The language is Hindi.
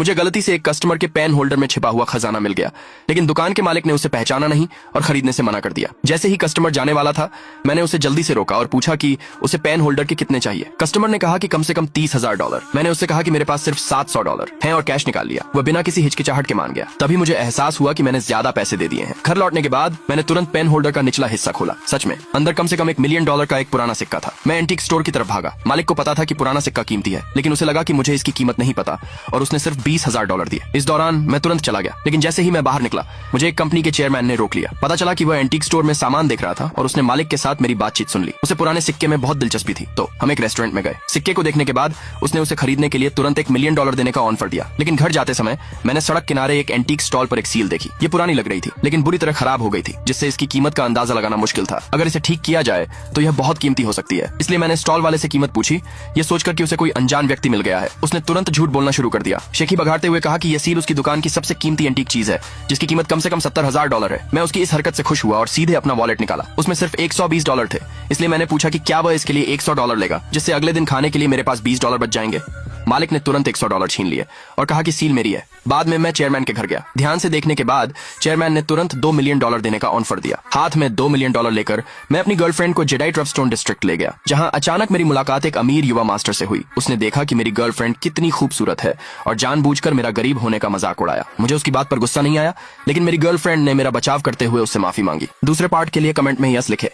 मुझे गलती से एक कस्टमर के पेन होल्डर में छिपा हुआ खजाना मिल गया, लेकिन दुकान के मालिक ने उसे पहचाना नहीं और खरीदने से मना कर दिया। जैसे ही कस्टमर जाने वाला था, मैंने उसे जल्दी से रोका और पूछा कि उसे पेन होल्डर के कितने चाहिए। कस्टमर ने कहा कि कम से कम $30,000। मैंने उससे कहा कि मेरे पास सिर्फ $700 हैं और कैश निकाल लिया। वह बिना किसी हिचकिचाहट के मान गया। तभी मुझे एहसास हुआ कि मैंने ज्यादा पैसे दे दिए हैं। घर लौटने के बाद मैंने तुरंत पेन होल्डर का निचला हिस्सा खोला। सच में अंदर कम से कम $1 मिलियन का एक पुराना सिक्का था। मैं एंटीक स्टोर की तरफ भागा। मालिक को पता था कि पुराना सिक्का कीमती है, लेकिन उसे लगा कि मुझे इसकी कीमत नहीं पता और उसने सिर्फ $20,000 दिए। इस दौरान मैं तुरंत चला गया, लेकिन जैसे ही मैं बाहर निकला, मुझे एक कंपनी के चेयरमैन ने रोक लिया। पता चला कि वह एंटीक स्टोर में सामान देख रहा था और उसने मालिक के साथ मेरी बातचीत सुन ली। उसे पुराने सिक्के में बहुत दिलचस्पी थी, तो हम एक रेस्टोरेंट में गए। सिक्के को देखने के बाद उसने उसे खरीदने के लिए तुरंत $1 मिलियन देने का ऑफर दिया। लेकिन घर जाते समय मैंने सड़क किनारे एक एंटीक स्टॉल पर एक सील देखी। ये पुरानी लग रही थी, लेकिन बुरी तरह खराब हो गई थी, जिससे इसकी कीमत का अंदाजा लगाना मुश्किल था। अगर इसे ठीक किया जाए तो यह बहुत कीमती हो सकती है। इसलिए मैंने स्टॉल वाले से कीमत पूछी, ये सोचकर कि उसे कोई अनजान व्यक्ति मिल गया है। उसने तुरंत झूठ बोलना शुरू कर दिया, शेखी बघाड़ते हुए कहा कि यह सील उसकी दुकान की सबसे कीमती एंटीक चीज है, जिसकी कीमत कम से कम $70,000 है। मैं उसकी इस हरकत से खुश हुआ और सीधे अपना वॉलेट निकाला। उसमें सिर्फ $120 थे। इसलिए मैंने पूछा कि क्या वह इसके लिए $100 लेगा, जिससे अगले दिन खाने के लिए मेरे पास $20 बच जाएंगे। मालिक ने तुरंत $100 छीन लिए और कहा कि सील मेरी है। बाद में मैं चेयरमैन के घर गया। ध्यान से देखने के बाद चेयरमैन ने तुरंत $2 मिलियन देने का ऑफर दिया। हाथ में $2 मिलियन लेकर मैं अपनी गर्लफ्रेंड को जेडाई ट्रफस्टोन डिस्ट्रिक्ट ले गया, जहां अचानक मेरी मुलाकात एक अमीर युवा मास्टर से हुई। उसने देखा कि मेरी गर्लफ्रेंड कितनी खूबसूरत है और जानबूझकर मेरा गरीब होने का मजाक उड़ाया। मुझे उसकी बात पर गुस्सा नहीं आया, लेकिन मेरी गर्लफ्रेंड ने मेरा बचाव करते हुए उससे माफी मांगी। दूसरे पार्ट के लिए कमेंट में यस लिखे।